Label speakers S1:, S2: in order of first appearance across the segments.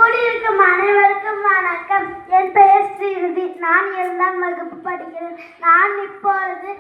S1: கூடியிருக்கும் அனைவருக்கும் வணக்கம். என் பெயர் ஸ்ரீநிதி. நான் 2ஆம் வகுப்பு படிக்கிறேன். நான் இப்பொழுது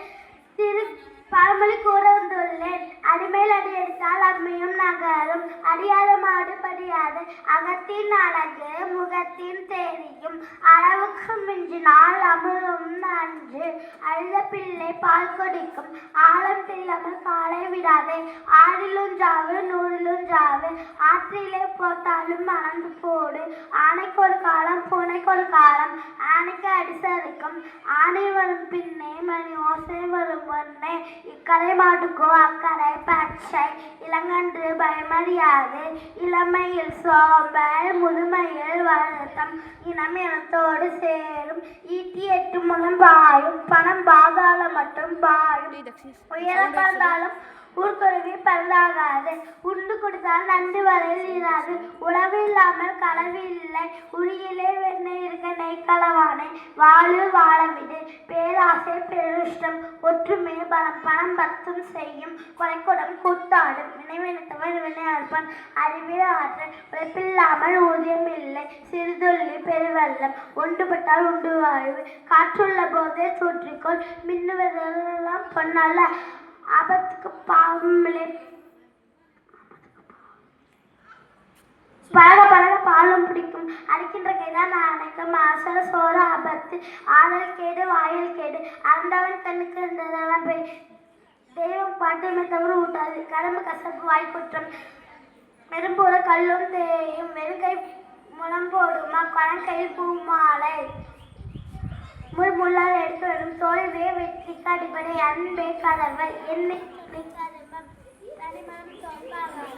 S1: பழமொழி கூற வந்துள்ளேன். அடிமேல் அடி எடுத்தால் அம்மையும் நகரும். அடியாத மாடு படியாது. அகத்தின் அழகு முகத்தின் தெரியும். அளவுக்கு மிஞ்சினால் அமுதும் நன்று. அழுத பிள்ளை பால் குடிக்கும். ஆழம் தெரியாமல் காலை விடாதே. ஆறிலும் ஜாவு நூறிலும் ஜாவு. ஆற்றிலே போட்டாலும் மறந்து போடு. ஆனைக்கு ஒரு காலம் பூனைக்கு ஒரு காலம். ஆனைக்கு அடிசரிக்கும். ஆனை வரும் பின்னே மணி ஓசை வரும் முன்னே. இக்கரை மாட்டுக்கோ அக்கரை பச்சை. இளங்கன்று பயமறியாது. இளமையில் சோம்பல் முதுமையில் வருத்தம். இனம் இனத்தோடு சேரும். ஈட்டி 8 முழம் பாயும். பணம் பாதாளம் மட்டும் பாயும். உயர பறந்தாலும் ஊர்க்குருவி பறந்தாகாது. உண்டு கொடுத்தால் நண்டு வலையில் இராது. உழவு இல்லாமல் களவு இல்லை. உரியிலே வெண்ணெய் இருக்க நெய் களவானை. வாழு வாழவிடு. பேராசை பெருஷ்டம். ஒற்றுமை பலம். பணம் பத்தும் செய்யும். கொலைக்குடம் கூத்தாடும். நினைவினத்தவன் வினை அறுப்பான். அறிவில் ஆற்றல். உழைப்பில்லாமல் ஊதியம் இல்லை. சிறுதொல்லி பெருவெள்ளம். ஒன்றுபட்டால் உண்டு வாழ்வு. காற்றுள்ள போதே தூற்றிக்கொள். மின்னுவதெல்லாம் பொன்னல்ல. ஆபத்துக்கு பாவமில்லை. பழக பழக பாலும் பிடிக்கும். அடிக்கின்ற கைதான் அணைக்கும். அசல சோறு ஆபத்து. ஆடல் கேடு வாயில் கேடு. அறந்தவன் கண்ணுக்கு இருந்தவன் போய். தெய்வம் பாட்டுமை தவறு ஊட்டாது. கடம்பு கசப்பு வாய்க்குற்றம். மெரும்பூர கல்லும் தேயும். வெறுங்கை முளம் போடுமா. கணக்கையில் பூமாலை. முள்ளால் எடுத்து வரும். தோல்வியே வெற்றிக்கு அடிப்படை. அன்பே கதவை. என்னை கதவம். தனிமனம் சொல்லாகாது.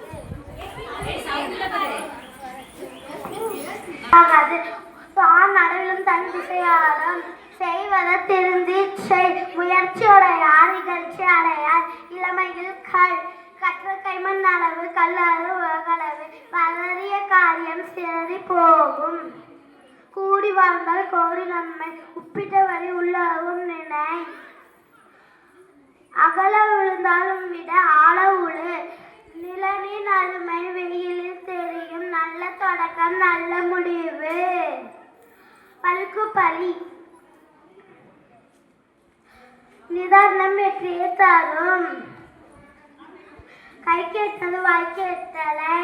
S1: நடுவிலும் தன் திசையாலும் செய்வத திருந்தி செய். முயற்சியுடையார் இகழ்ச்சி அடையார். இளமையில் கற்ற கைமண் அளவு கல்லளவு உலகளவு. வளரிய காரியம் சிறறி போகும். கூடி வாழ்ந்தால் கோடி நன்மை. உப்பிட்ட வரி உள்ளளவும் நினை. அகல விழுந்தாலும் விட ஆழ உழு. நிலனின் அருமை வெயிலில் தெரியும். நல்ல தொடக்கம் நல்ல முடிவு. பல்கு பலி. நிதானம் வெற்றியை தரும். கை கேட்டது வாய் கேட்டலை.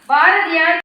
S1: பாரதியார்